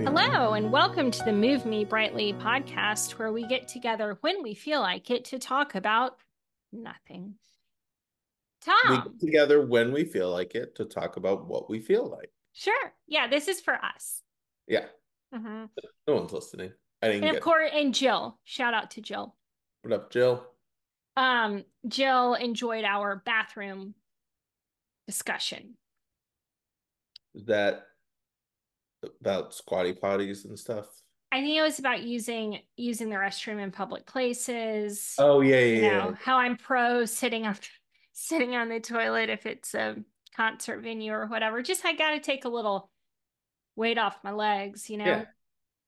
Hello, and welcome to the Move Me Brightly podcast, where we get together when we feel like it to talk about nothing. We get Tom, together when we feel like it to talk about what we feel like. sure. Yeah, this is for us. Yeah, hmm no one's listening. I didn't And of get it. course, and Jill, shout out to Jill. What up, Jill? Jill enjoyed our bathroom discussion. Is that about squatty potties and stuff? I think it was about using the restroom in public places. Oh, yeah, You yeah, know, yeah. how I'm pro sitting on the toilet if it's a concert venue or whatever. Just I gotta take a little weight off my legs, you know? Yeah.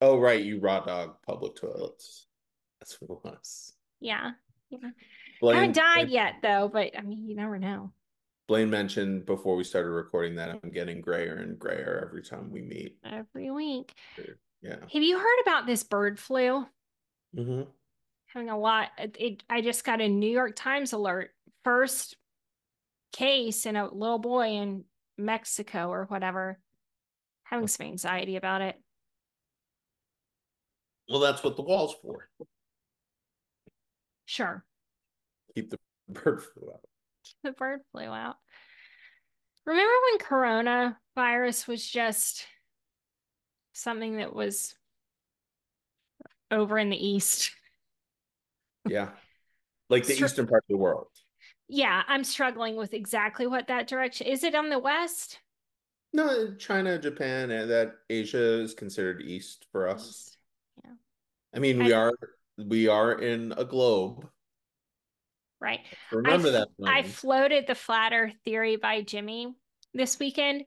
Oh, right. You raw dog public toilets. That's what it was. Yeah. Yeah. Haven't Blayne, died Blayne, yet though, but I mean, you never know. Blayne mentioned before we started recording that I'm getting grayer and grayer every time we meet. Every week. Yeah. Have you heard about this bird flu? hmm Having a lot. I just got a New York Times alert. First case in a little boy in Mexico or whatever. Having some anxiety about it. Well, that's what the wall's for. Sure. Keep the bird flu out. The bird flew out. Remember when coronavirus was just something that was over in the East? Yeah. Like the Str eastern part of the world. Yeah, I'm struggling with exactly what that direction is. It on the West? No, China, Japan, and that Asia is considered East for us. East. Yeah. I mean, we I are we are in a globe. right. Remember that, I Blaine. floated the flat earth theory by Jimmy this weekend,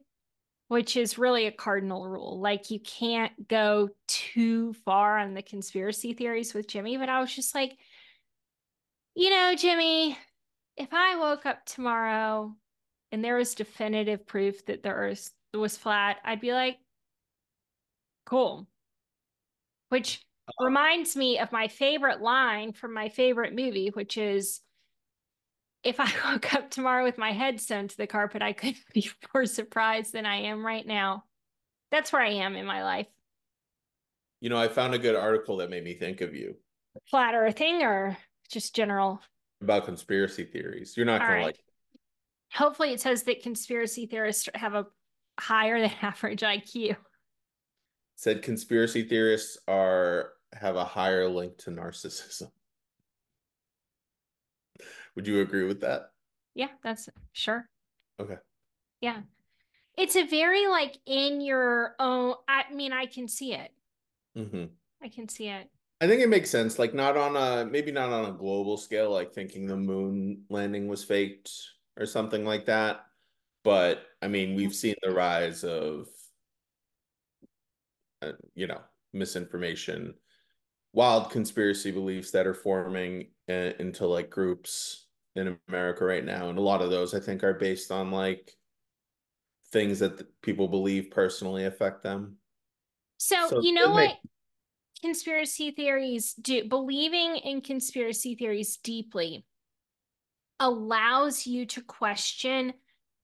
which is really a cardinal rule. Like you can't go too far on the conspiracy theories with Jimmy, but I was just like, Jimmy, if I woke up tomorrow and there was definitive proof that the earth was flat, I'd be like, cool. Which reminds me of my favorite line from my favorite movie, which is if I woke up tomorrow with my head sewn to the carpet, I couldn't be more surprised than I am right now. That's where I am in my life. You know, I found a good article that made me think of you Flat earthing or just general. about conspiracy theories. You're not All gonna right. like it. Hopefully, it says that conspiracy theorists have a higher than average IQ. Said conspiracy theorists are have a higher link to narcissism. Would you agree with that? Yeah, that's sure. Okay. Yeah. It's a very like in your own, I mean, I can see it. hmm I can see it. I think it makes sense. Like not on a maybe not on a global scale, like thinking the moon landing was faked or something like that. But I mean, we've seen the rise of misinformation, wild conspiracy beliefs that are forming into like groups in America right now, and a lot of those I think are based on like things that people believe personally affect them. So, So you know it makes what conspiracy theories do? Believing in conspiracy theories deeply allows you to question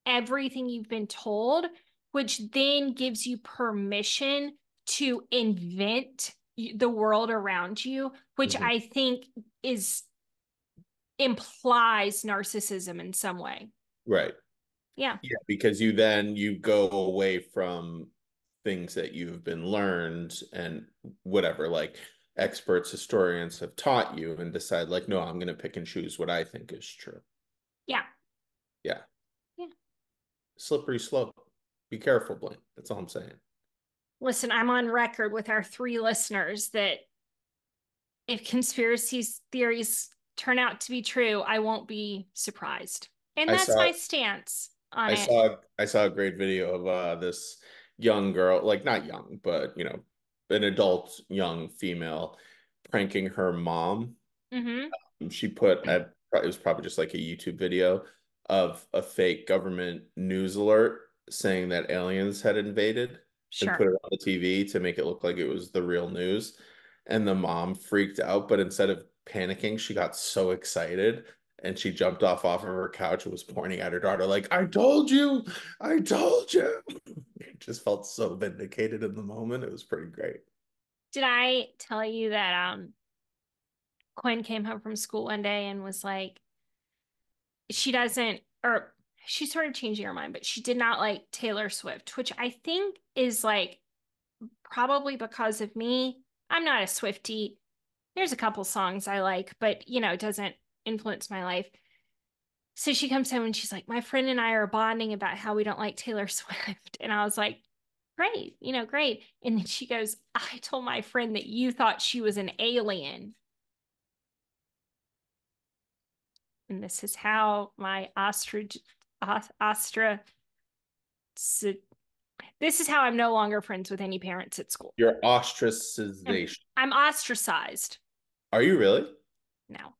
everything you've been told, which then gives you permission to invent the world around you, which Mhm. I think is implies narcissism in some way. Right. Yeah. Yeah, because you go away from things that you've been learned and whatever, like experts, historians have taught you and decide like, no, I'm going to pick and choose what I think is true. Yeah. Yeah. Yeah. Slippery slope. Be careful, Blaine. That's all I'm saying. Listen, I'm on record with our three listeners that if conspiracy theories turn out to be true, I won't be surprised. And I that's saw my stance on I it. saw I saw a great video of this young girl, like not young, but an adult young female pranking her mom. hmm She put at it was probably just like a YouTube video of a fake government news alert saying that aliens had invaded and put Sure. it on the TV to make it look like it was the real news. And the mom freaked out, but instead of panicking, she got so excited and she jumped off of her couch and was pointing at her daughter like, "I told you, I told you." Just felt so vindicated in the moment. It was pretty great. Did I tell you that Quinn came home from school one day and was like, she doesn't, or she started changing her mind, but she did not like Taylor Swift, which I think is like probably because of me. I'm not a Swiftie. There's a couple songs I like, but it doesn't influence my life. So she comes home and she's like, my friend and I are bonding about how we don't like Taylor Swift. And I was like, great, great. And then she goes, I told my friend that you thought she was an alien. And this is how my Astra, this is how I'm no longer friends with any parents at school. Your I'm, ostracization. I'm ostracized Are you really? now.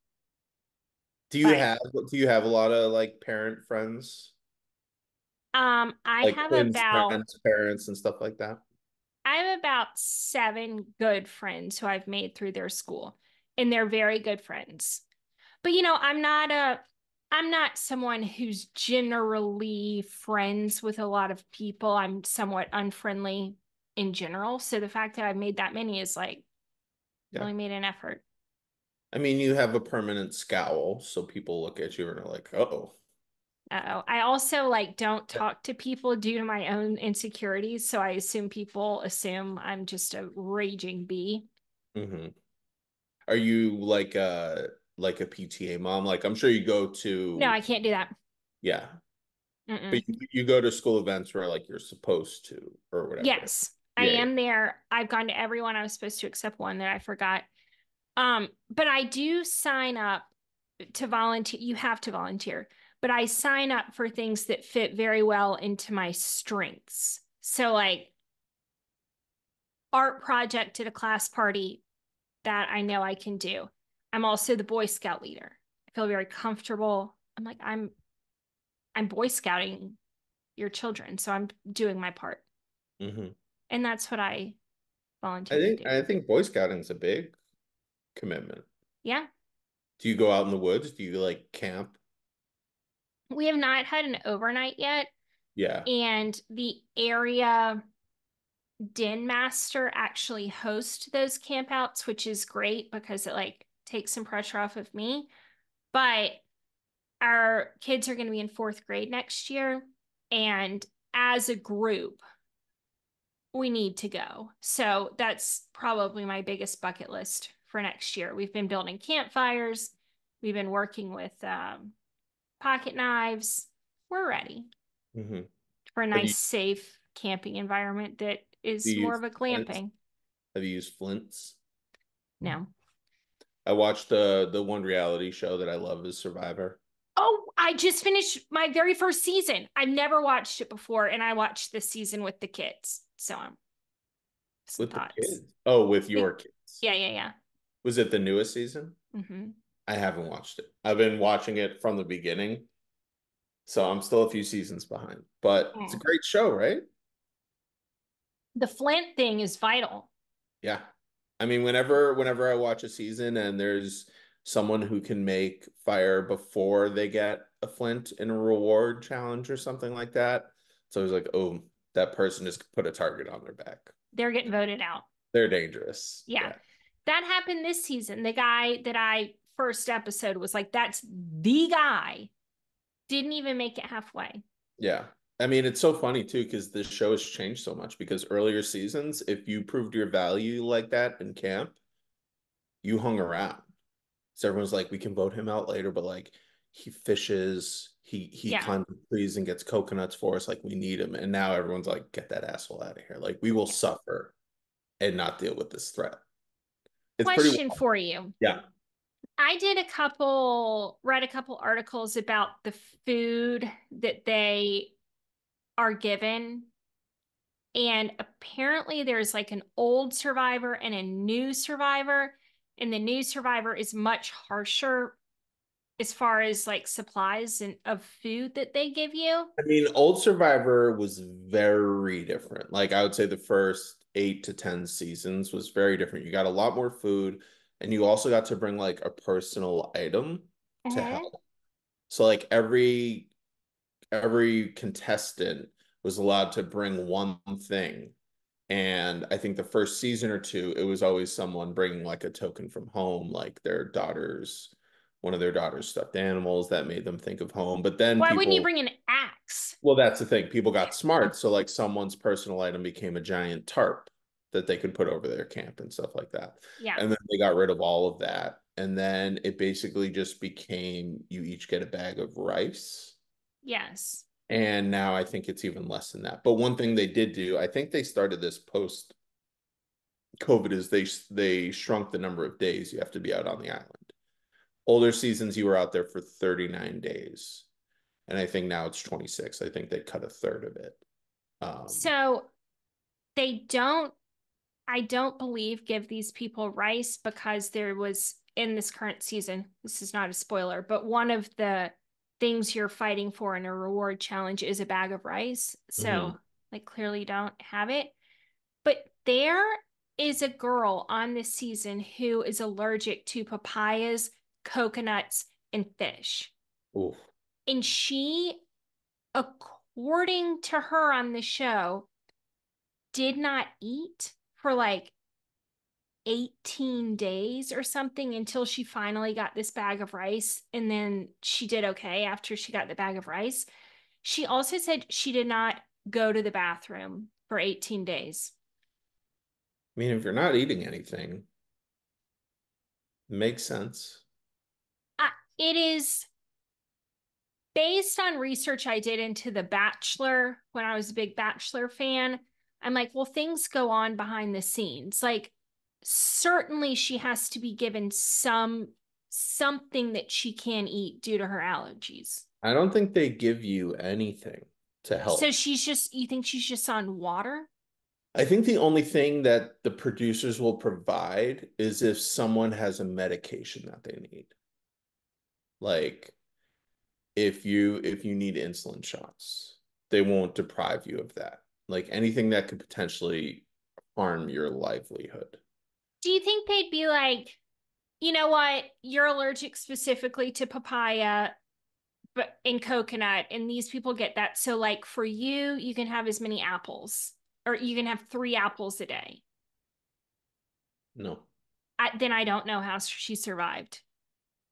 Do you But have do you have a lot of like parent friends? I Like have Quinn's about friends, parents, and stuff like that? I have about 7 good friends who I've made through their school, and they're very good friends. But I'm not someone who's generally friends with a lot of people. I'm somewhat unfriendly in general. So the fact that I've made that many is like Yeah. really made an effort. I mean, you have a permanent scowl, so people look at you and are like, "Oh." Uh-oh. I also like don't talk to people due to my own insecurities. So I assume people assume I'm just a raging bee. hmm Are you like a PTA mom? Like I'm sure you go No, to I can't do that. yeah, but Mm-mm. you go to school events where like you're supposed to or whatever. Yes, I Yeah, yeah. am there. I've gone to everyone I was supposed to except one that I forgot. But I do sign up to volunteer. You have to volunteer, but I sign up for things that fit very well into my strengths. So like art project at a class party that I know I can do. I'm also the Boy Scout leader. I feel very comfortable. I'm Boy Scouting your children, so I'm doing my part. hmm And that's what I I volunteer to think do. I think Boy Scouting is a big commitment. Yeah. Do you go out in the woods? Do you like camp? We have not had an overnight yet, Yeah. and the area den master actually hosts those campouts, which is great because it like takes some pressure off of me. But our kids are going to be in 4th grade next year, and as a group, we need to go. So that's probably my biggest bucket list for next year. We've been building campfires. We've been working with pocket knives. We're ready hmm for a Have nice, you safe camping environment that do is you more use of a flints? glamping. Have you used flints? No. I watched the one reality show that I love is Survivor Oh, I just finished my very first season. I've never watched it before, and I watched this season with the kids. So some with the thoughts. kids. Oh, with your Yeah, kids. yeah, yeah. Was it the newest season? Hmm. I haven't watched it. I've been watching it from the beginning, so I'm still a few seasons behind. But it's a Mm. great show, right? The Flint thing is vital. Yeah. I mean, whenever I watch a season and there's someone who can make fire before they get a flint in a reward challenge or something like that, it's always like, oh, that person just put a target on their back. They're getting voted out. They're dangerous. Yeah. Yeah. That happened this season. The guy that I first episode was like, that's the guy. Didn't even make it halfway. Yeah. I mean, it's so funny too, because this show has changed so much. Because earlier seasons, if you proved your value like that in camp, you hung around. So everyone's like, we can vote him out later, but like he fishes, he Yeah. climbs trees and gets coconuts for us, like we need him. And now everyone's like, get that asshole out of here. Like we will Yeah. suffer and not deal with this threat. It's pretty Question wild. for you. Yeah. Read a couple articles about the food that they are given. And apparently there's like an old survivor and a new survivor. And the new survivor is much harsher as far as like supplies and of food that they give you. I mean, Old Survivor was very different. Like I would say the first 8 to 10 seasons was very different. You got a lot more food and you also got to bring like a personal item to Mm-hmm. help. So like every contestant was allowed to bring one thing. And I think the first season or two, it was always someone bringing like a token from home, like one of their daughter's stuffed animals that made them think of home. But then Why wouldn't you people, bring an axe? well, that's the thing. People got smart. So like someone's personal item became a giant tarp that they could put over their camp and stuff like that. Yeah. And then they got rid of all of that. And then it basically just became you each get a bag of rice. Yes. And now I think it's even less than that. But one thing they did do, I think they started this post COVID, is they shrunk the number of days you have to be out on the island. Older seasons you were out there for 39 days. And I think now it's 26. I think they cut a third of it. Um, So they don't, I don't believe, give these people rice because there was in this current season, this is not a spoiler, but one of the things you're fighting for in a reward challenge is a bag of rice. So mhm. they clearly don't have it. But there is a girl on this season who is allergic to papayas, coconuts, and fish. Oof. And she, according to her on the show, did not eat for like 18 days or something until she finally got this bag of rice. And then she did okay after she got the bag of rice. She also said she did not go to the bathroom for 18 days. I mean, if you're not eating anything, it makes sense. It is based on research I did into The Bachelor when I was a big Bachelor fan. I'm like, well, things go on behind the scenes. Like, certainly she has to be given something that she can eat due to her allergies. I don't think they give you anything to So help. she's just, you think she's just on water? I think the only thing that the producers will provide is if someone has a medication that they need. Like if you need insulin shots, they won't deprive you of that. Like anything that could potentially harm your livelihood. Do you think they'd be like, you know what? You're allergic specifically to papaya, but in coconut, and these people get that. So, like for you, you can have as many apples, or you can have 3 apples a day. No. Then I don't know how she survived.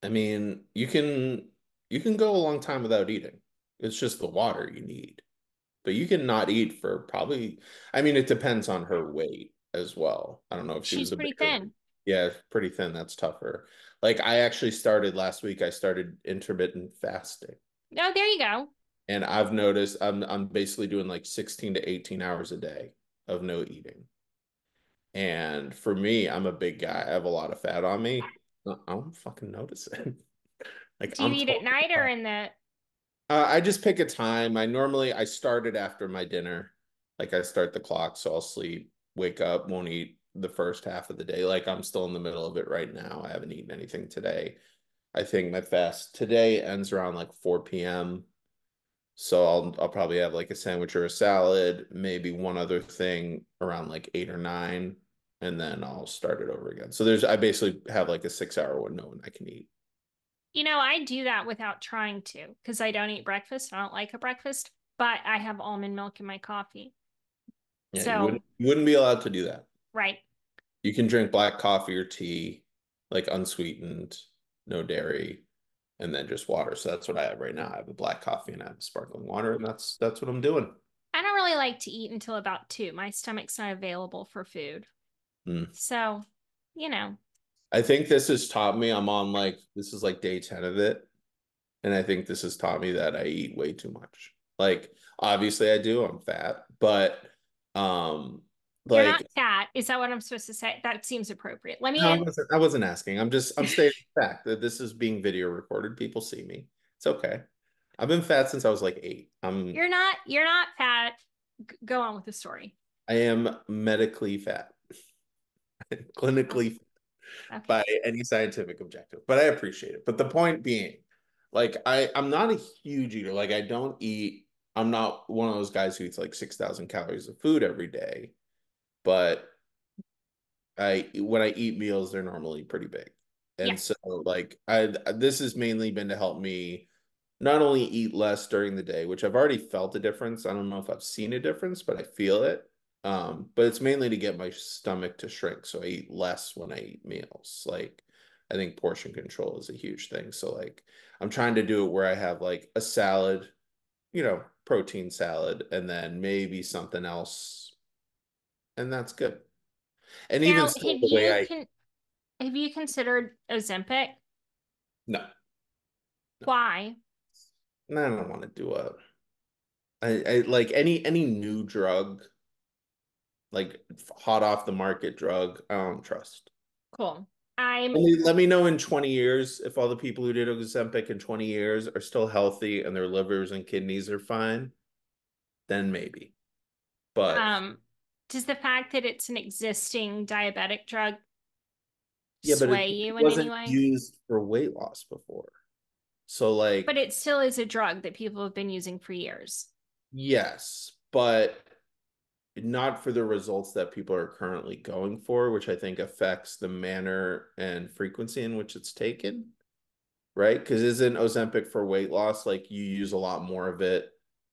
I mean, you can go a long time without eating. It's just the water you need. But you can not eat for probably, I mean, it depends on her weight as well. I don't know if she She's was a pretty bigger, thin. yeah, pretty thin. That's tougher. Like I actually started last week, I started intermittent fasting. Oh, there you go. And I've noticed I'm basically doing like 16 to 18 hours a day of no eating. And for me, I'm a big guy. I have a lot of fat on me. I don't fucking notice it. Like Do you I'm eat at totally night or fine. in the? I just pick a time. I start it after my dinner. Like I start the clock, so I'll sleep, wake up, won't eat the first half of the day. Like I'm still in the middle of it right now. I haven't eaten anything today. I think my fast today ends around like 4 p.m. So I'll probably have like a sandwich or a salad, maybe one other thing around like 8 or 9, and then I'll start it over again. So I basically have like a 6 hour window when I can eat. I do that without trying to because I don't eat breakfast. I don't like a breakfast, but I have almond milk in my coffee. Yeah, you So, wouldn't be allowed to do that. right. You can drink black coffee or tea, like unsweetened, no dairy, and then just water. So that's what I have right now. I have a black coffee and I have a sparkling water, and that's what I'm doing. I don't really like to eat until about 2. My stomach's not available for food. Mm. So, you know, I think this has taught me this is like day 10 of it. And I think this has taught me that I eat way too much. Like, obviously I do, I'm fat, but um you're not like fat. Is that what I'm supposed to say? That seems appropriate. Let me no, in. I wasn't asking. I'm stating the fact that this is being video recorded. People see me. It's okay. I've been fat since I was like 8. You're not fat. Go on with the story. I am medically fat, Oh, clinically by okay. any scientific objective, but I appreciate it. But the point being, like I'm not a huge eater. Like I don't eat, I'm not one of those guys who eats like 6,000 calories of food every day, but I when I eat meals, they're normally pretty big. Yeah. And so like I this has mainly been to help me not only eat less during the day, which I've already felt a difference. I don't know if I've seen a difference, but I feel it. But it's mainly to get my stomach to shrink. So I eat less when I eat meals. Like I think portion control is a huge thing. So like I'm trying to do it where I have like a salad, protein salad, and then maybe something else, and that's good. And even Now, still, the way I have you considered Ozempic? no, no, Why? no, I don't want to do I like any new drug, like hot off the market drug, I don't trust. Cool. I'm Let me know in 20 years if all the people who did Ozempic in 20 years are still healthy and their livers and kidneys are fine, then maybe. But um does the fact that it's an existing diabetic drug yeah, but sway it you in any wasn't way? used for weight loss before. So But like, it still is a drug that people have been using for years. yes, but not for the results that people are currently going for, which I think affects the manner and frequency in which it's taken, right? Because isn't Ozempic for weight loss like you use a lot more of it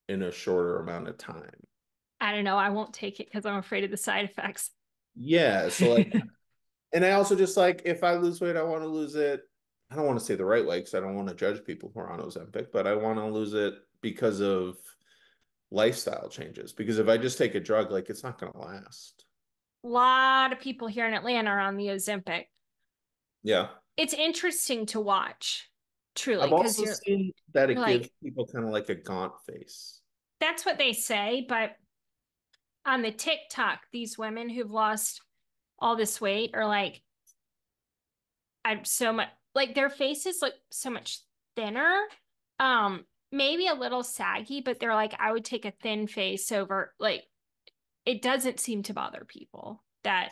in a shorter amount of time? I don't know. I won't take it because I'm afraid of the side effects. Yeah, so like, and I also just like if I lose weight, I want to lose it. I don't want to say the right way because I don't want to judge people who are on Ozempic, but I want to lose it because of lifestyle changes. Because if I just take a drug, like it's not going to last. A lot of people here in Atlanta are on the Ozempic. Yeah. It's interesting to watch, truly, I've because also seen that you're it gives like, people kind of like a gaunt face. that's what they say, but on the TikTok, these women who've lost all this weight are like, I'm so much like their faces look so much thinner. Maybe a little saggy, but they're like, I would take a thin face over like it doesn't seem to bother people that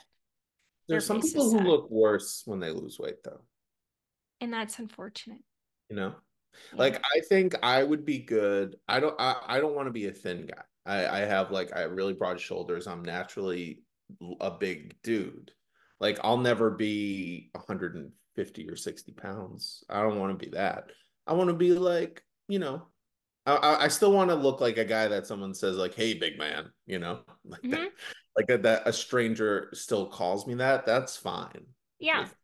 their There's some face is people who sag. look worse when they lose weight, though. And that's unfortunate. You know, Yeah. like I think I would be good. I don't want to be a thin guy. I have like I have really broad shoulders. I'm naturally a big dude. Like I'll never be 150 or 60 pounds. I don't want to be that. I want to be like, I still want to look like a guy that someone says like, "Hey, big man," like that, Hmm. like that a stranger still calls me that. That's fine Yeah. with.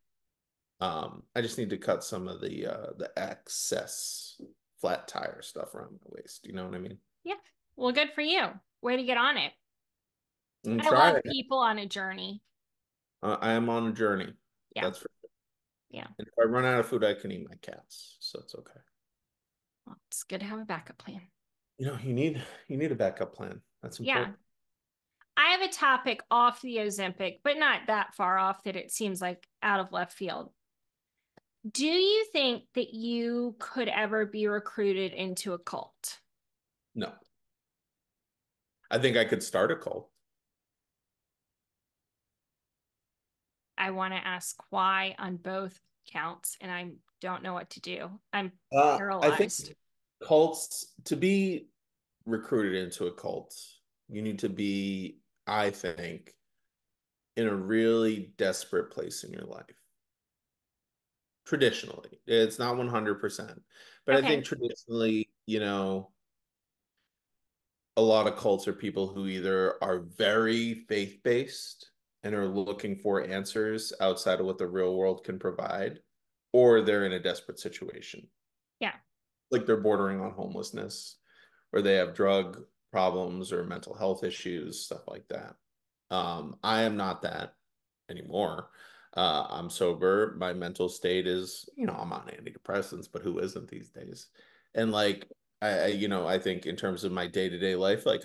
I just need to cut some of the excess flat tire stuff around my waist. You know what I mean? Yeah. Well, good for you. Way to get on it. I'm I love trying. people on a journey. I am on a journey. Yeah. That's for sure. Yeah. And if I run out of food, I can eat my cats, so it's okay. Well, it's good to have a backup plan. You need a backup plan. That's Yeah. important. I have a topic off the Ozempic, but not that far off that it seems like out of left field. Do you think that you could ever be recruited into a cult? No, I think I could start a cult. I want to ask why on both counts, and I don't know what to do. I'm I think paralyzed. cults to be recruited into a cult, you need to be, I think, in a really desperate place in your life. Traditionally, it's not 100%, but I think Okay. traditionally, a lot of cults are people who either are very faith-based and are looking for answers outside of what the real world can provide, or they're in a desperate situation. Yeah. Like they're bordering on homelessness, or they have drug problems or mental health issues, stuff like that. I am not that anymore. I'm sober. My mental state is, I'm on antidepressants, but who isn't these days? And like, I think in terms of my day-to-day life, like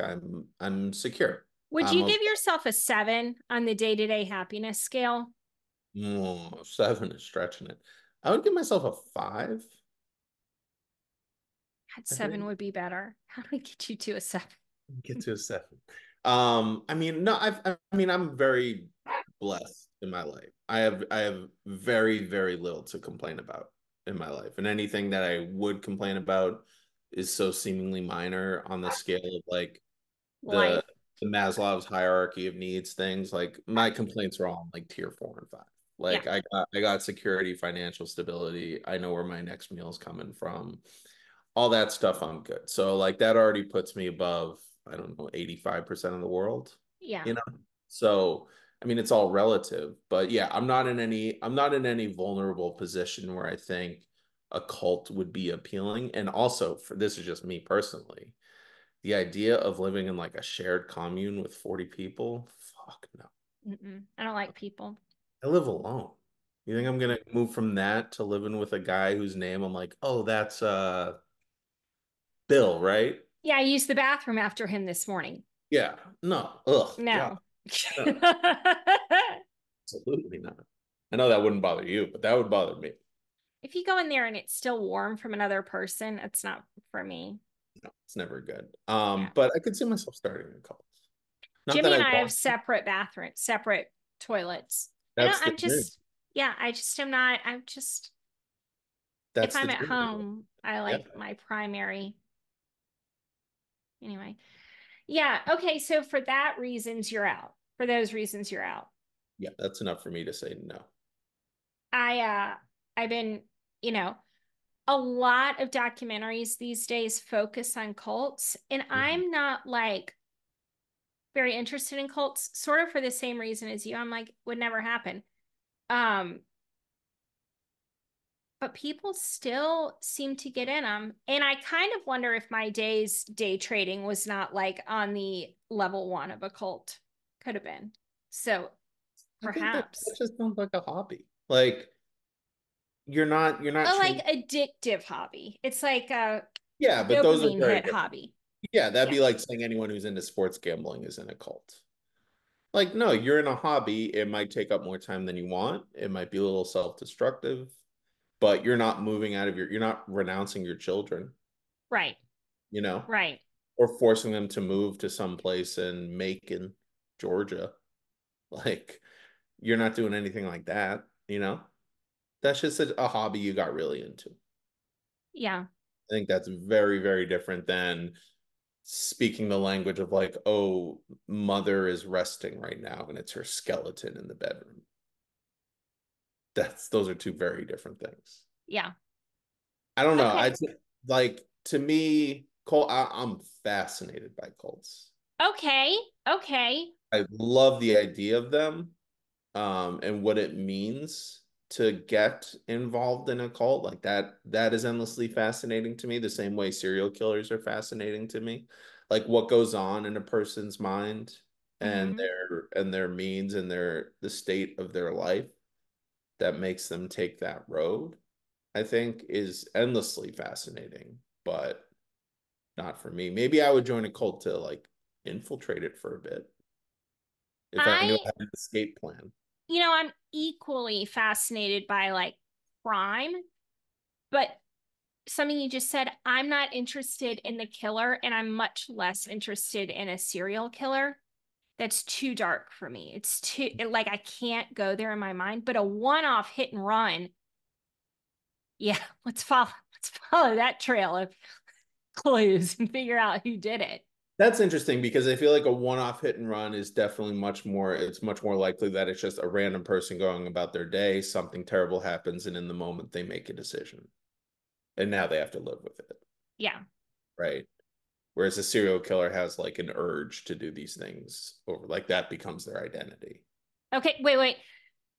I'm secure. Would I'm you okay. give yourself a 7 on the day-to-day happiness scale? 7 is stretching it. I would give myself a 5, That I 7 think. would be better. How do we get you to a 7? Get to a 7. I mean, no, I'm very blessed in my life. I have very, very little to complain about in my life. And anything that I would complain about is so seemingly minor on the scale of like the Life. the Maslow's hierarchy of needs things. Like my complaints are all in like tier 4 and 5. Yeah. Like I got security, financial stability. I know where my next meal is coming from. all that stuff I'm good. So like that already puts me above, I don't know, 85% of the world, Yeah. you know? So I mean it's all relative, but yeah, I'm not in any vulnerable position where I think a cult would be appealing. And also for this is just me personally. The idea of living in like a shared commune with 40 people, fuck no. Mm-mm. I don't like people. I live alone. You think I'm gonna move from that to living with a guy whose name I'm like, oh, that's Bill, right? Yeah, I used the bathroom after him this morning. Yeah. No. Ugh. God. No. No. Absolutely not. I know that wouldn't bother you, but that would bother me. If you go in there and it's still warm from another person, it's not for me. No, it's never good. Yeah. But I could see myself starting a couple. Not that Jimmy I and I have want. separate bathrooms, separate toilets. That's the I'm dream. just, yeah, I just am not, I'm just, if That's the I'm at dream. home, I Yeah. like my primary. Anyway. Yeah. Okay. So for that reasons, you're out. For those reasons, you're out. Yeah, that's enough for me to say no. I, I've been, you know, a lot of documentaries these days focus on cults, and Mhm. I'm not like very interested in cults, sort of for the same reason as you. I'm like, would never happen. Um, but people still seem to get in them. And I kind of wonder if my day's day trading was not like on the level one of a cult. Could have been. So I think that perhaps. just sounds like a hobby. Like you're not A like changing. addictive hobby. It's like a Yeah, but those are dopamine very hit different. hobby. Yeah, that'd Yeah. be like saying anyone who's into sports gambling is in a cult. Like, no, you're in a hobby. It might take up more time than you want. It might be a little self-destructive, but you're not renouncing your children, Right. you know, Right. or forcing them to move to some place in Macon, Georgia. Like, you're not doing anything like that, you know? That's just a hobby you got really into. Yeah. I think that's very, very different than speaking the language of like, oh, mother is resting right now and it's her skeleton in the bedroom. That's those are two very different things. Yeah. I don't know. Okay. Like to me, I'm fascinated by cults. Okay. Okay. I love the idea of them, and what it means to get involved in a cult. Like that is endlessly fascinating to me, the same way serial killers are fascinating to me. Like what goes on in a person's mind and Mm-hmm. their means and the state of their life that makes them take that road, I think is endlessly fascinating, but not for me. Maybe I would join a cult to like infiltrate it for a bit if I knew I I, had an escape plan. I'm equally fascinated by like crime, but something you just said, I'm not interested in the killer, and I'm much less interested in a serial killer. That's too dark for me. It's too like I can't go there in my mind. But a one-off hit and run, yeah, let's follow that trail of clues and figure out who did it. That's interesting because I feel like a one-off hit and run is definitely it's much more likely that it's just a random person going about their day, something terrible happens, and in the moment they make a decision. And now they have to live with it, Yeah. right? Whereas a serial killer has like an urge to do these things over like that becomes their identity. Okay, wait.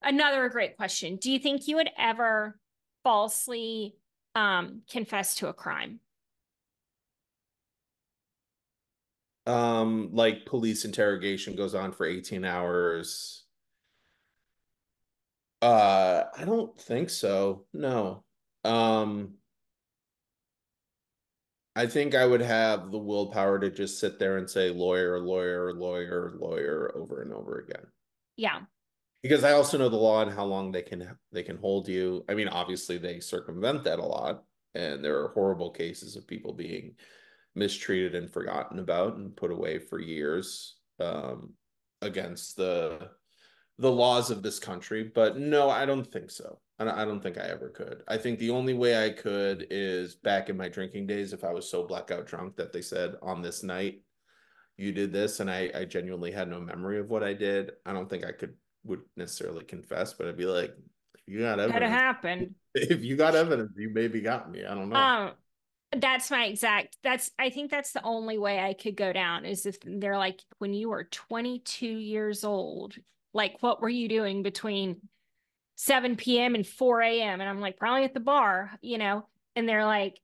Another great question. Do you think you would ever falsely confess to a crime? Like police interrogation goes on for 18 hours. I don't think so. No. Um, I think I would have the willpower to just sit there and say lawyer, lawyer, lawyer, lawyer over and over again. Yeah. Because I also know the law and how long they can hold you. I mean, obviously they circumvent that a lot, and there are horrible cases of people being mistreated and forgotten about and put away for years against the laws of this country. But no, I don't think so. I don't think I ever could. I think the only way I could is back in my drinking days if I was so blackout drunk that they said on this night you did this and I genuinely had no memory of what I did. I don't think I would necessarily confess, but I'd be like, if you got Could have evidence, happened. if you got evidence, you maybe got me. I don't know. Um, That's my exact, I think that's the only way I could go down is if they're like, when you were 22 years old, like, what were you doing between 7 p.m. and 4 a.m.? And I'm like, probably at the bar, and they're like,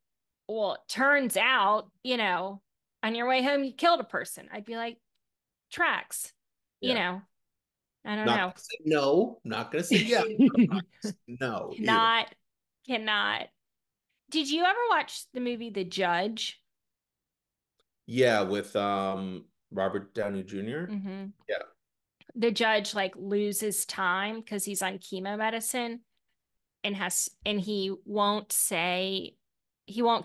well, it turns out, on your way home, you killed a person. I'd be like, tracks, you Yeah. know, I don't Not know. gonna say no, not gonna say yeah. No either. Cannot, cannot. Did you ever watch the movie The Judge? Yeah, with Robert Downey Jr. Mm-hmm. Yeah. The judge like loses time because he's on chemo medicine and he won't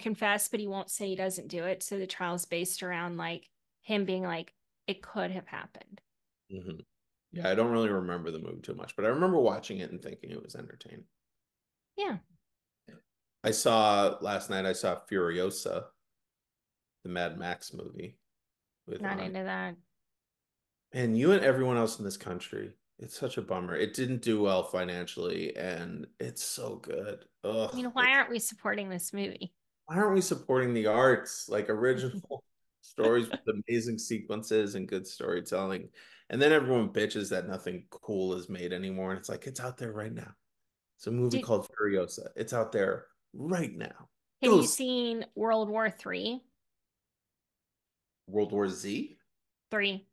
confess, but he won't say he doesn't do it. So the trial's based around like him being like, it could have happened. Hmm. Yeah, I don't really remember the movie too much, but I remember watching it and thinking it was entertaining. Yeah, I saw last night, I saw Furiosa, the Mad Max movie with not into that. and you and everyone else in this country. It's such a bummer. It didn't do well financially, and it's so good. Ugh, Why aren't we supporting this movie? why aren't we supporting the arts, like original stories with amazing sequences and good storytelling? And then everyone bitches that nothing cool is made anymore, and it's like it's out there right now. It's a movie Did called Furiosa. It's out there right now. Have you Go seen World War Three? World War Z? Three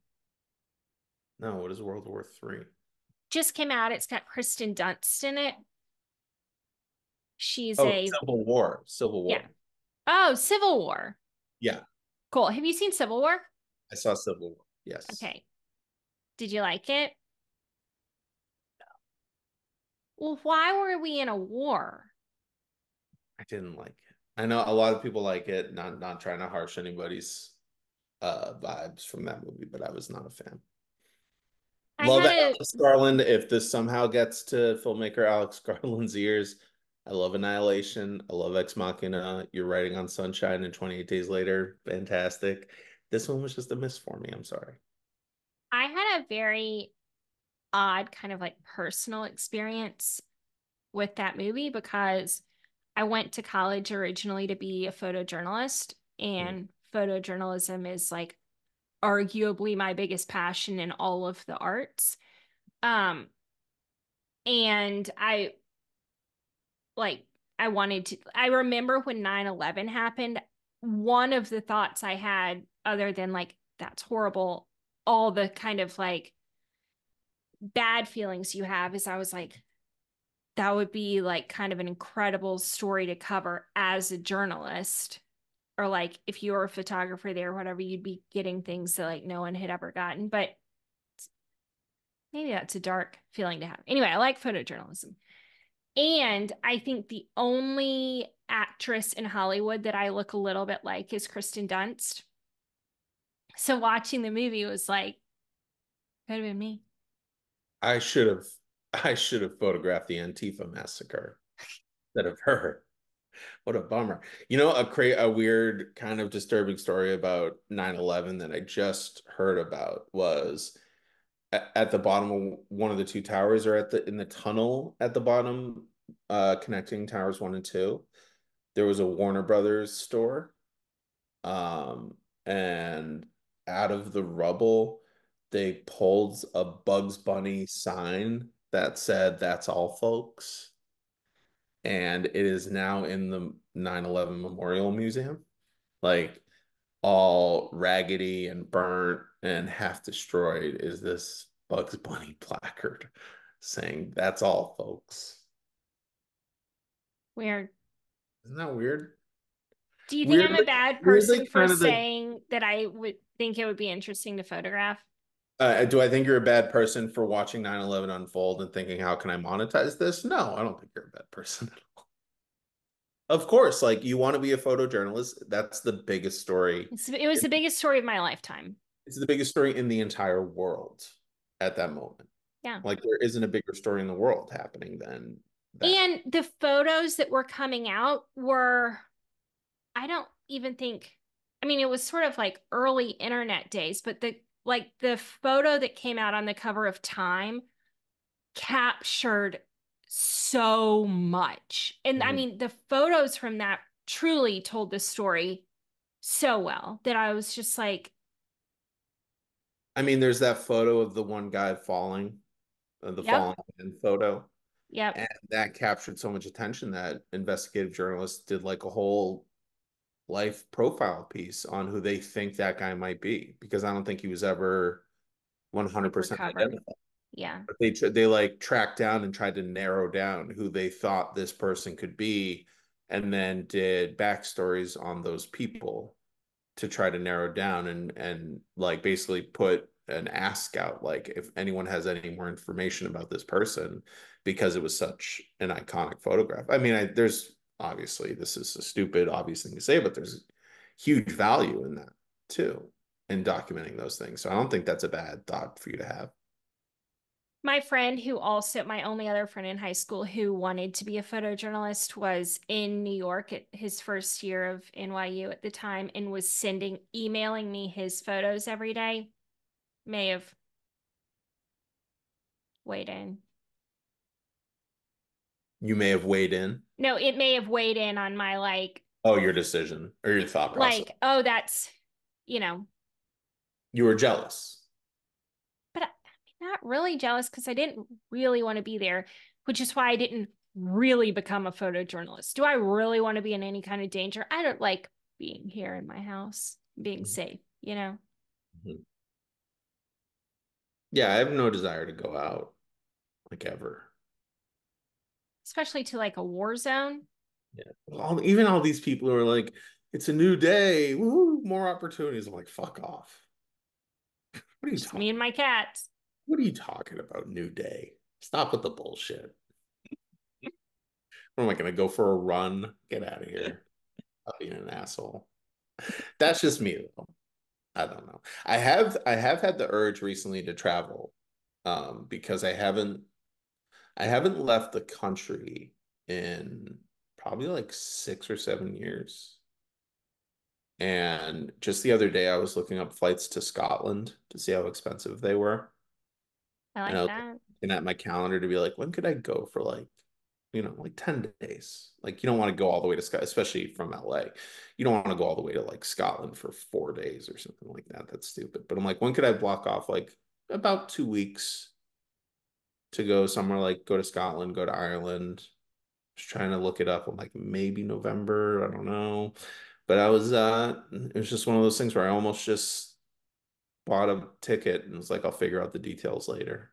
No, what is World War Three? just came out. It's got Kristen Dunst in it. She's Oh, a Civil War. Civil Yeah. War. Oh, Civil War. Yeah, Cool. Have you seen Civil War? I saw Civil War. Yes. Okay. Did you like it? Well, why were we in a war? I didn't like it. I know a lot of people like it, not trying to harsh anybody's vibes from that movie, but I was not a fan. I Love had a Alex Garland. If this somehow gets to filmmaker Alex Garland's ears, I love Annihilation. I love Ex Machina. You're writing on Sunshine and 28 Days Later. Fantastic. This one was just a miss for me. I'm sorry. I had a very odd kind of like personal experience with that movie because I went to college originally to be a photojournalist, Mm. and photojournalism is like arguably my biggest passion in all of the arts. Um, and like I remember when 9/11 happened, one of the thoughts I had, other than like, that's horrible, all the kind of like bad feelings you have, is I was like, that would be like kind of an incredible story to cover as a journalist. Or like if you were a photographer there, whatever, you'd be getting things that like no one had ever gotten. But maybe that's a dark feeling to have. Anyway, I like photojournalism. And I think the only actress in Hollywood that I look a little bit like is Kristen Dunst. So watching the movie was like, could have been me. I should have I should have photographed the Antifa massacre instead of her. What a bummer. You know, a weird kind of disturbing story about 9/11 that I just heard about was at the bottom of one of the two towers, or in the tunnel at the bottom, connecting towers one and two, there was a Warner Brothers store. And out of the rubble, they pulled a Bugs Bunny sign that said, "That's all, folks." And it is now in the 9/11 Memorial Museum. Like, all raggedy and burnt and half destroyed is this Bugs Bunny placard saying, "That's all, folks." Weird. Isn't that weird? Do you think I'm a Weirdly, bad person weirdly for kind of the saying that I would think it would be interesting to photograph? do I think you're a bad person for watching 9/11 unfold and thinking, how can I monetize this? No, I don't think you're a bad person at all. Of course, like you want to be a photojournalist, that's the biggest story. It was the biggest story of my lifetime. It's the biggest story in the entire world at that moment. Yeah. Like there isn't a bigger story in the world happening than that. And the photos that were coming out were, I don't even think, I mean, it was sort of like early internet days, but the photo that came out on the cover of Time captured so much. And I Mhm. mean, the photos from that truly told the story so well that I was just like, I mean, there's that photo of the one guy falling, the yep, falling man photo. yep, And that captured so much attention that investigative journalists did like a whole life profile piece on who they think that guy might be, because I don't think he was ever like 100% recovered. identified. Yeah. But they like tracked down and tried to narrow down who they thought this person could be, and then did backstories on those people to try to narrow down and like basically put an ask out, like if anyone has any more information about this person, because it was such an iconic photograph. I mean, there's obviously, this is a stupid obvious thing to say, but there's huge value in that too, in documenting those things. So I don't think that's a bad thought for you to have. My friend, who also, my only other friend in high school who wanted to be a photojournalist, was in New York at his first year of NYU at the time and was emailing me his photos every day. May have weighed in. You may have weighed in. No, it may have weighed in on my Oh, your decision or your thought process. oh, that's, you know, You were jealous. but not really jealous because I didn't really want to be there, which is why I didn't really become a photojournalist. Do I really want to be in any kind of danger? I don't like being here in my house, being safe, you know, Mhm. Yeah, I have no desire to go out like ever. especially to like a war zone. Yeah. Even all these people who are like, it's a new day, woo, more opportunities. I'm like, fuck off. What are you Just me talking? and my cats. What are you talking about? New day. Stop with the bullshit. What am I gonna go for a run? Get out of here. Stop being an asshole. That's just me though. I don't know. I have had the urge recently to travel, because I haven't left the country in probably like 6 or 7 years. And just the other day, I was looking up flights to Scotland to see how expensive they were. I And I like was that. looking at my calendar to be like, when could I go for like, like 10 days? Like, you don't want to go all the way to Scotland, especially from LA. You don't want to go all the way to like Scotland for 4 days or something like that. That's stupid. But I'm like, when could I block off like about 2 weeks to go somewhere, like go to Scotland, go to Ireland? Just trying to look it up. I'm like, maybe November. I don't know. But it was just one of those things where I almost just bought a ticket and was like, I'll figure out the details later.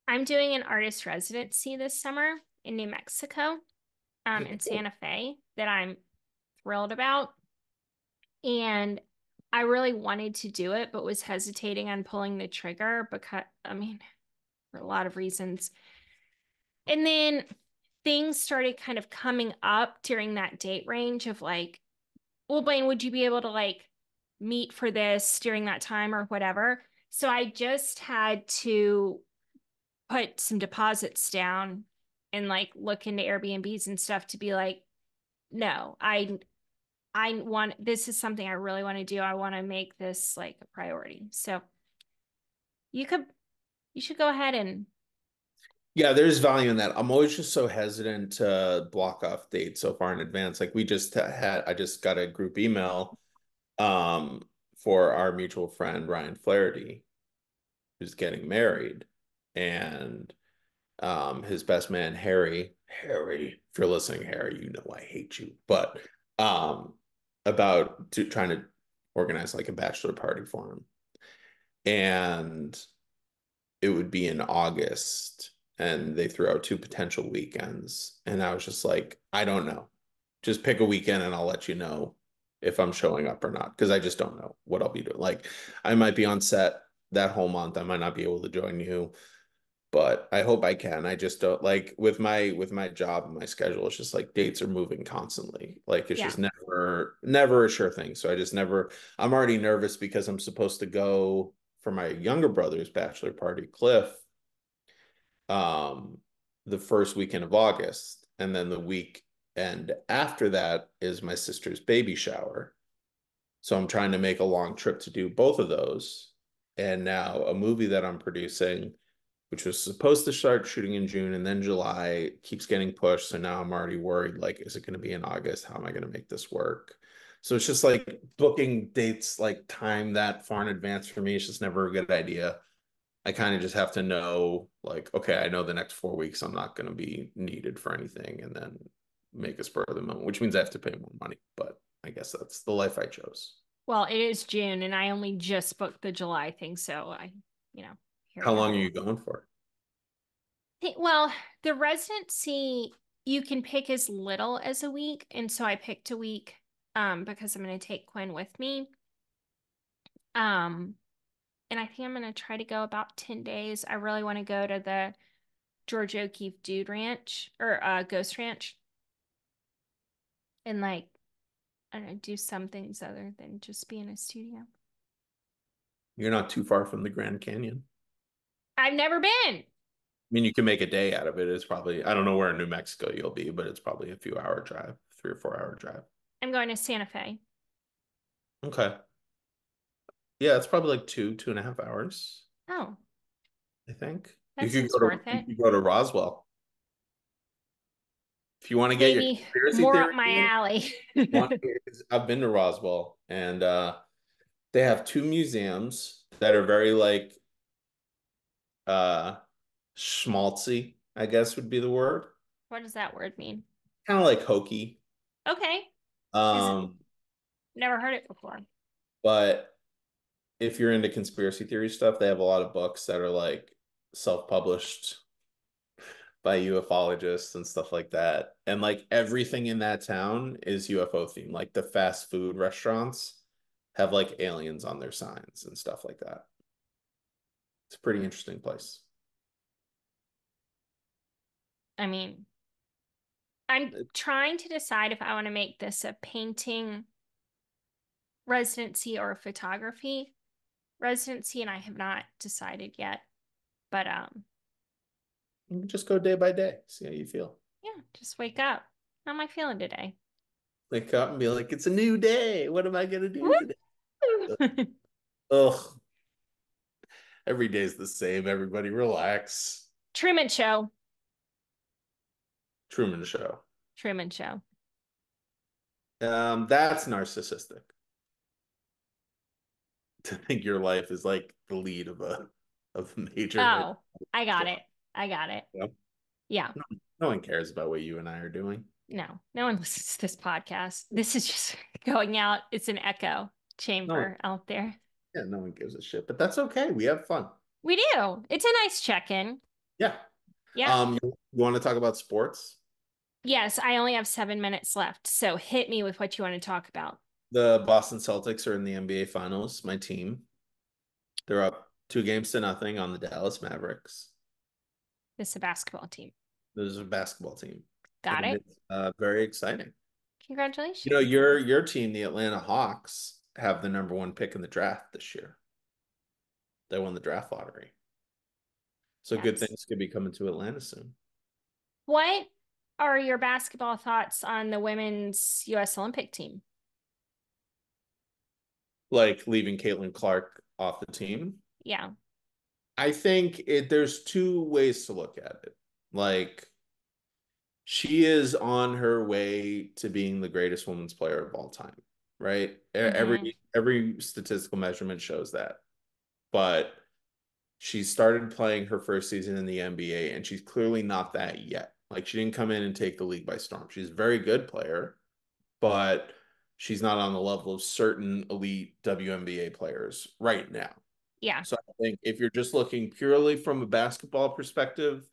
I'm doing an artist residency this summer in New Mexico, Oh, in cool. Santa Fe that I'm thrilled about. And I really wanted to do it, but was hesitating on pulling the trigger because, I mean, for a lot of reasons. And then things started kind of coming up during that date range of like, well, Blayne, would you be able to like meet for this during that time or whatever? So I just had to put some deposits down and like look into Airbnbs and stuff to be like, no, I want, this is something I really want to do. I want to make this like a priority. So you could, you should go ahead and Yeah, there's value in that. I'm always just so hesitant to block off dates so far in advance. Like I just got a group email for our mutual friend Ryan Flaherty, who's getting married, and his best man Harry, if you're listening, Harry, you know I hate you, but um trying to organize like a bachelor party for him, and it would be in August, and they threw out two potential weekends, and I was just like, I don't know, just pick a weekend and I'll let you know if I'm showing up or not, because I just don't know what I'll be doing. Like, I might be on set that whole month, I might not be able to join you, but I hope I can. I just don't, like, with my job and my schedule, it's just like dates are moving constantly. Like, it's yeah. just never a sure thing. So I just never I'm already nervous because I'm supposed to go for my younger brother's bachelor party, Cliff, um, the first weekend of August. And then the weekend after that is my sister's baby shower. So I'm trying to make a long trip to do both of those. And now a movie that I'm producing, which was supposed to start shooting in June and then July, keeps getting pushed. So now I'm already worried, like, is it going to be in August? How am I going to make this work? So it's just like booking dates like time that far in advance for me. It's just never a good idea. I kind of just have to know, like, okay, I know the next 4 weeks I'm not going to be needed for anything, and then make a spur of the moment, which means I have to pay more money. But I guess that's the life I chose. Well, it is June and I only just booked the July thing, so here How we are. long are you going for? Well, the residency you can pick as little as a week, and so I picked a week because I'm going to take Quinn with me. Um and I think I'm going to try to go about 10 days. I really want to go to the George O'Keeffe Dude Ranch or Ghost Ranch and like I don't know, do some things other than just be in a studio. You're not too far from the Grand Canyon. I've never been. I mean, you can make a day out of it. It's probably, I don't know where in New Mexico you'll be, but it's probably a few hour drive, 3 or 4 hour drive. I'm going to Santa Fe. Okay. Yeah, it's probably like 2.5 hours, Oh, I think. that seems worth You it. could go to Roswell. If you want to get your Maybe conspiracy more up theory, my alley. I've been to Roswell and they have two museums that are very like uh schmaltzy, I guess would be the word. What does that word mean? Kind of like hokey. Okay. Is it Um, never heard it before. but if you're into conspiracy theory stuff, they have a lot of books that are like self-published by ufologists and stuff like that. And like everything in that town is UFO themed. Like the fast food restaurants have like aliens on their signs and stuff like that. It's a pretty interesting place. I mean, I'm trying to decide if I want to make this a painting residency or a photography residency, and I have not decided yet. But You can just go day by day, see how you feel. yeah, just wake up. How am I feeling today? Wake up and be like, it's a new day. What am I gonna do today? Woo! Ugh, every day's the same. Everybody relax. Truman Show. Truman Show. Truman Show. That's narcissistic. To think your life is like the lead of a major Oh, I got show. it. I got it. Yeah. Yeah. No one cares about what you and I are doing. No, no one listens to this podcast. This is just going out. It's an echo No one, chamber out there. yeah, no one gives a shit. But that's okay. We have fun. We do. It's a nice check-in. Yeah. Yeah. You want to talk about sports? Yes, I only have 7 minutes left. So hit me with what you want to talk about. The Boston Celtics are in the NBA Finals. My team. They're up 2 games to nothing on the Dallas Mavericks. This is a basketball team. This is a basketball team, Got and it. it's very exciting. You know, Congratulations. your team, the Atlanta Hawks, have the number one pick in the draft this year. They won the draft lottery. So good That's things could be coming to Atlanta soon. what are your basketball thoughts on the women's US Olympic team? Like leaving Caitlin Clark off the team. Yeah. I think there's two ways to look at it. Like she is on her way to being the greatest women's player of all time, right? Mm-hmm. Every statistical measurement shows that. But she started playing her first season in the NBA and she's clearly not that yet. Like she didn't come in and take the league by storm. She's a very good player, but she's not on the level of certain elite WNBA players right now. Yeah. So I think if you're just looking purely from a basketball perspective,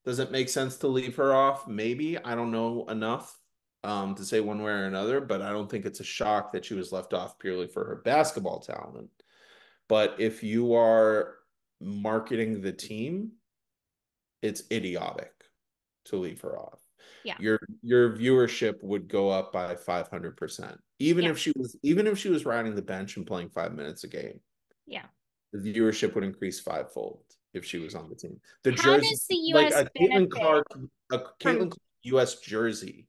does it make sense to leave her off? Maybe. I don't know enough to say one way or another, but I don't think it's a shock that she was left off purely for her basketball talent. But if you are marketing the team, it's idiotic to leave her off. Yeah. Your viewership would go up by 500%. Yeah. Even if she was riding the bench and playing 5 minutes a game, Yeah. the viewership would increase fivefold if she was on the team. The How jersey, does the like US benefit A from Caitlin Clark US jersey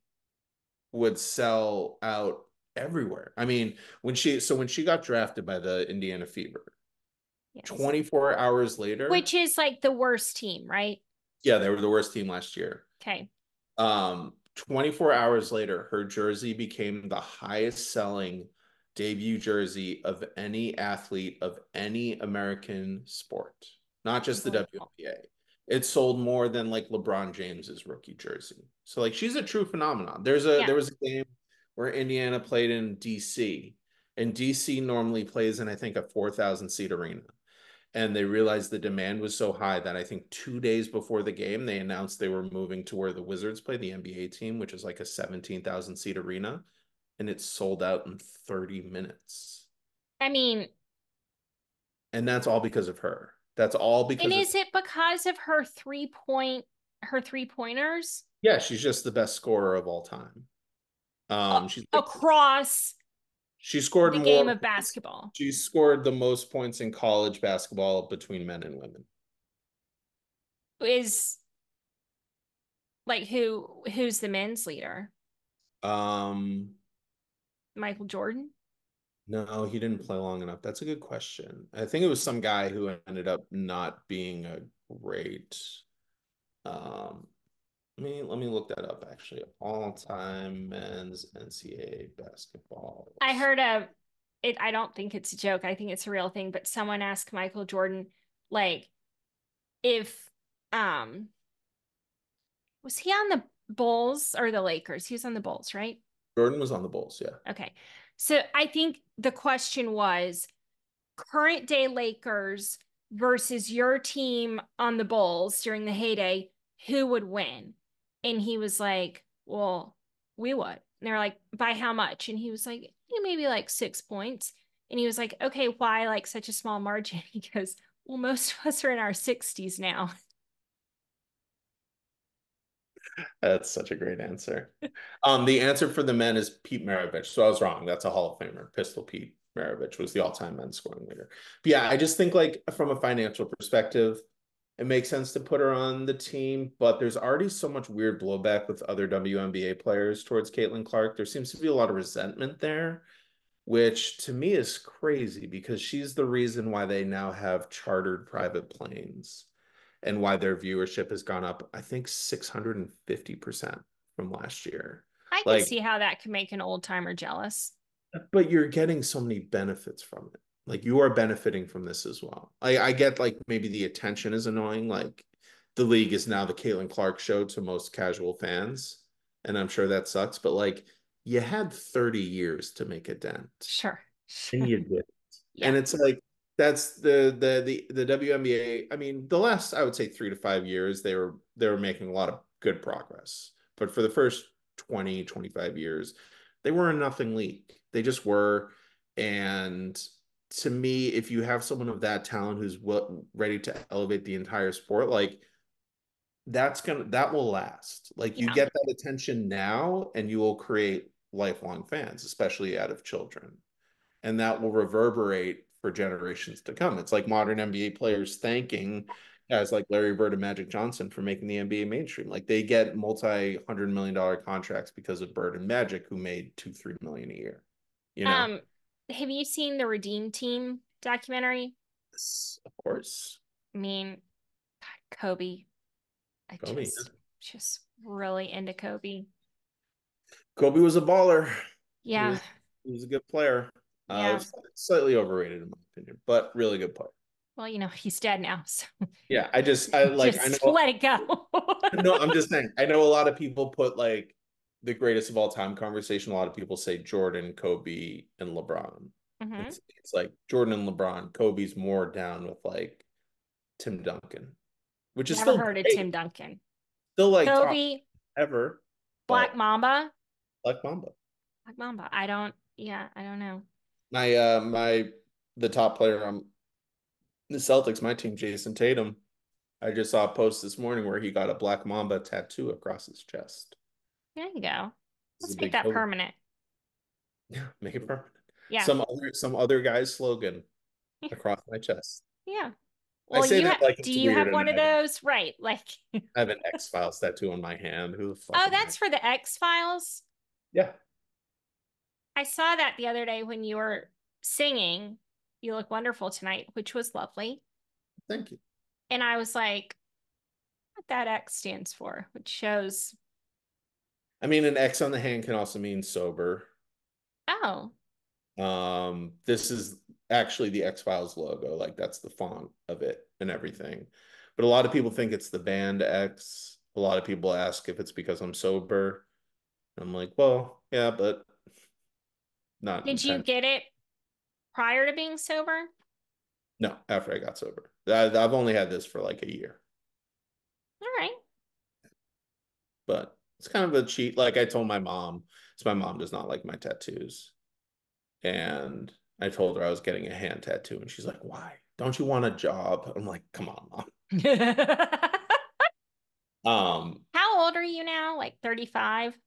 would sell out everywhere. I mean, when she got drafted by the Indiana Fever, Yes. 24 hours Which later, is like the worst team, right? yeah, they were the worst team last year. Okay. 24 hours later, her jersey became the highest selling debut jersey of any athlete of any American sport, not just the Unbelievable. WNBA. It sold more than like LeBron James's rookie jersey. So like she's a true phenomenon. Yeah. There was a game where Indiana played in DC, and DC normally plays in I think a 4,000 seat arena, and they realized the demand was so high that I think 2 days before the game, they announced they were moving to where the Wizards play, the NBA team, which is like a 17,000 seat arena, and it sold out in 30 minutes. I mean, And that's all because of her. That's all and because of, is it because of her three pointers yeah, she's just the best scorer of all time. She's like, across she scored the game more of points. basketball? She scored the most points in college basketball between men and women. Is like who's the men's leader? Um, Michael Jordan? No, he didn't play long enough. That's a good question. I think it was some guy who ended up not being a great. Um, let me look that up actually. All-time men's NCAA basketball. I heard a it I don't think it's a joke. I think it's a real thing, but someone asked Michael Jordan like if um was he on the Bulls or the Lakers? He was on the Bulls, right? Jordan was on the Bulls, yeah. Okay. So I think the question was current day Lakers versus your team on the Bulls during the heyday, who would win? And he was like, well, we would. And they're like, by how much? And he was like, yeah, maybe like 6 points. And he was like, okay, why like such a small margin? He goes, well, most of us are in our 60s now. That's such a great answer. The answer for the men is Pete Maravich. So I was wrong. That's a Hall of Famer. Pistol Pete Maravich was the all-time men's scoring leader. But yeah, I just think like from a financial perspective, it makes sense to put her on the team, but there's already so much weird blowback with other WNBA players towards Caitlin Clark. There seems to be a lot of resentment there, which to me is crazy because she's the reason why they now have chartered private planes and why their viewership has gone up, I think 650% from last year. I can Like, see how that can make an old timer jealous. but you're getting so many benefits from it. Like you are benefiting from this as well. I get like maybe the attention is annoying. Like the league is now the Caitlin Clark show to most casual fans, and I'm sure that sucks. But like you had 30 years to make a dent, Sure. and Sure. you did. Yeah. And it's like that's the WNBA. I mean, the last I would say 3 to 5 years they were making a lot of good progress. But for the first 20, 25 years, they were a nothing league. They just were. And to me, if you have someone of that talent who's ready to elevate the entire sport, like that will last. Like you Yeah. get that attention now, and you will create lifelong fans, especially out of children, and that will reverberate for generations to come. It's like modern NBA players thanking guys like Larry Bird and Magic Johnson for making the NBA mainstream. Like they get multi-$100 million contracts because of Bird and Magic, who made 2-3 million a year. You know, Um, have you seen the Redeem Team documentary? yes, of course. I mean, Kobe. I Kobe. just really into Kobe. Kobe was a baller. He Yeah. was he was a good player. Yeah. Slightly overrated in my opinion, but really good player. Well, he's dead now, so Yeah, I like I just know let it go. no, I'm just saying. I know a lot of people put like the greatest of all time conversation. A lot of people say Jordan, Kobe, and LeBron. Hmm. It's like Jordan and LeBron. Kobe's more down with like Tim Duncan, which is Never still heard of great, Tim Duncan. still like top Kobe, ever, Black but Mamba. like Mamba. Black Mamba. I don't, yeah, I don't know. My the top player on the Celtics, my team, Jason Tatum. I just saw a post this morning where he got a Black Mamba tattoo across his chest. There you go. This is a Let's make big that Kobe. permanent. Yeah, make it permanent. Yeah. Some other guy's slogan across my chest. Yeah. I Well, say that like do it's you weird, have and one of those? Right. Like, I have an X-Files tattoo on my hand. Who the fuck oh, am I? that's for the X-Files. Yeah. I saw that the other day when you were singing. you look wonderful tonight, which was lovely. Thank you. And I was like, what that X stands for, which shows, I mean, an X on the hand can also mean sober. oh, This is actually the X-Files logo, like that's the font of it and everything. But a lot of people think it's the band X. A lot of people ask if it's because I'm sober. I'm like, well, yeah, but not did you intent. get it prior to being sober? No, after I got sober. I've only had this for like a year, All right. but it's kind of a cheat. Like I told my mom, so my mom does not like my tattoos. And I told her I was getting a hand tattoo, and she's like, "Why? Don't you want a job?" I'm like, "Come on, mom." Um, How old are you now? Like 35?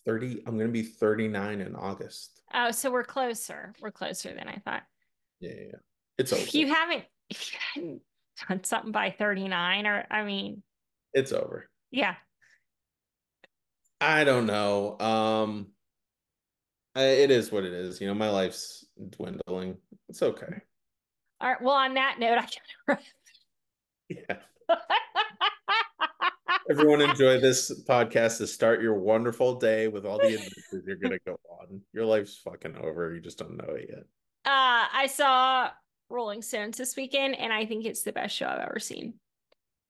30, I'm gonna be 39 in August. Oh, so we're closer. We're closer than I thought. Yeah, yeah, yeah. It's If over. you haven't, if you hadn't done something by 39, or I mean, It's over. yeah. I don't know. It is what it is. My life's dwindling. It's okay. All right. Well, on that note, I gotta Yeah. run. Everyone enjoy this podcast to start your wonderful day with all the adventures you're gonna go on. Your life's fucking over. You just don't know it yet. I saw Rolling Stones this weekend, and I think it's the best show I've ever seen.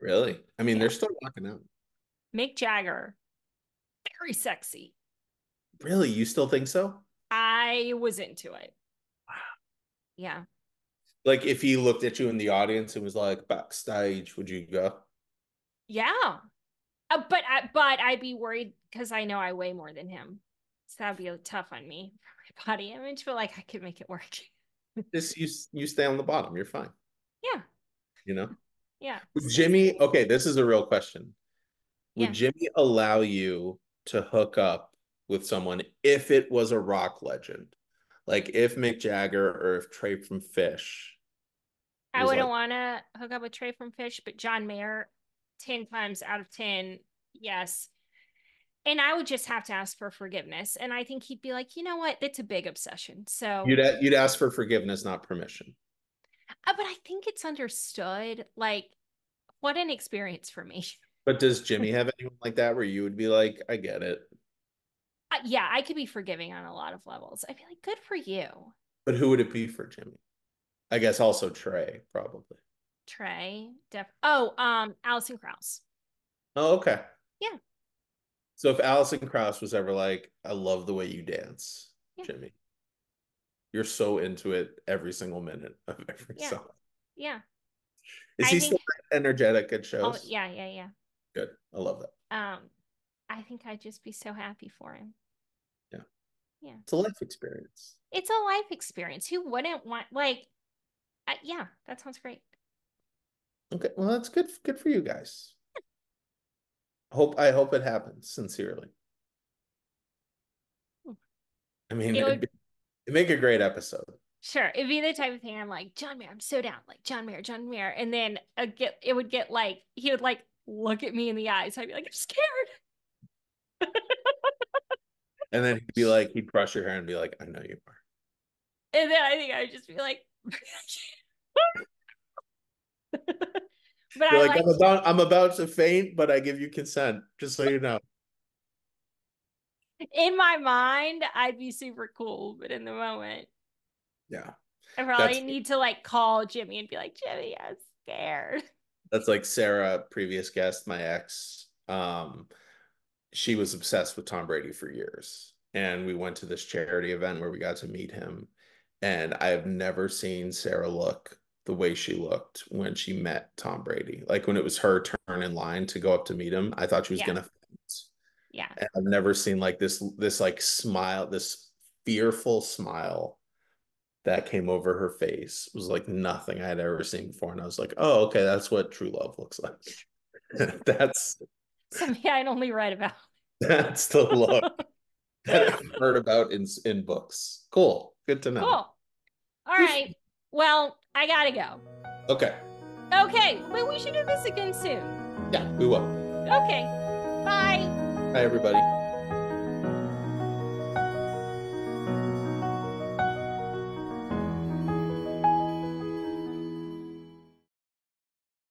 Really? I mean, they're Yeah. still rocking out. Mick Jagger, very sexy. Really? You still think so? I was into it. Yeah. Like, if he looked at you in the audience and was like, backstage, would you go? Yeah. But I'd be worried because I know I weigh more than him. So that'd be tough on me for my body image, but like I could make it work. Just you stay on the bottom. You're fine. Yeah. You know? Yeah. Would Stay Jimmy, skinny. okay, this is a real question. Would Yeah. Jimmy allow you to hook up with someone if it was a rock legend? Like if Mick Jagger or if Trey from Fish I was wouldn't like, want to hook up with Trey from Fish, but John Mayer, 10 times out of 10, yes. And I would just have to ask for forgiveness. And I think he'd be like, you know what? It's a big obsession. So, you'd ask for forgiveness, not permission. but I think it's understood. Like, what an experience for me. But does Jimmy have anyone like that where you would be like, I get it? Yeah, I could be forgiving on a lot of levels. I'd be like, good for you, But who would it be for Jimmy? I guess also Trey, probably. Trey. Alison Krauss. Oh, okay. Yeah, So if Alison Krauss was ever like, I love the way you dance, yeah, Jimmy, you're so into it every single minute of every yeah, song. yeah. Is I he think, still energetic at oh, shows? yeah, yeah, yeah. Good. I love that. Um, I think I'd just be so happy for him. Yeah. Yeah. It's a life experience. It's a life experience. Who wouldn't want, like, yeah, that sounds great. Okay. Well, that's good. Good for you guys. I hope it happens sincerely. I mean, It would, it'd make a great episode. sure, it'd be the type of thing I'm like, John Mayer, I'm so down. Like, John Mayer, John Mayer. And then it would get like, he would like look at me in the eyes. I'd be like, I'm scared. And then he'd be like, he'd brush your hair and be like, I know you are. And then I think I would just be like, but You're I like, like, I'm about to faint, but I give you consent, just so you know. in my mind, I'd be super cool. But in the moment, Yeah. I probably That's need to like call Jimmy and be like, Jimmy, I'm scared. that's like Sarah, previous guest, my ex. She was obsessed with Tom Brady for years. And we went to this charity event where we got to meet him. And I have never seen Sarah look the way she looked when she met Tom Brady. Like when it was her turn in line to go up to meet him, I thought she was Yeah. gonna faint. Yeah. And I've never seen like this like smile, this fearful smile that came over her face. It was like nothing I had ever seen before. And I was like, oh, okay, that's what true love looks like. that's Something I'd only read about. that's the look that I've heard about in books. Cool. Good to know. Cool. All right. Well, I gotta go. Okay. Okay, but we should do this again soon. Yeah, we will. Okay. Bye. Hi, everybody.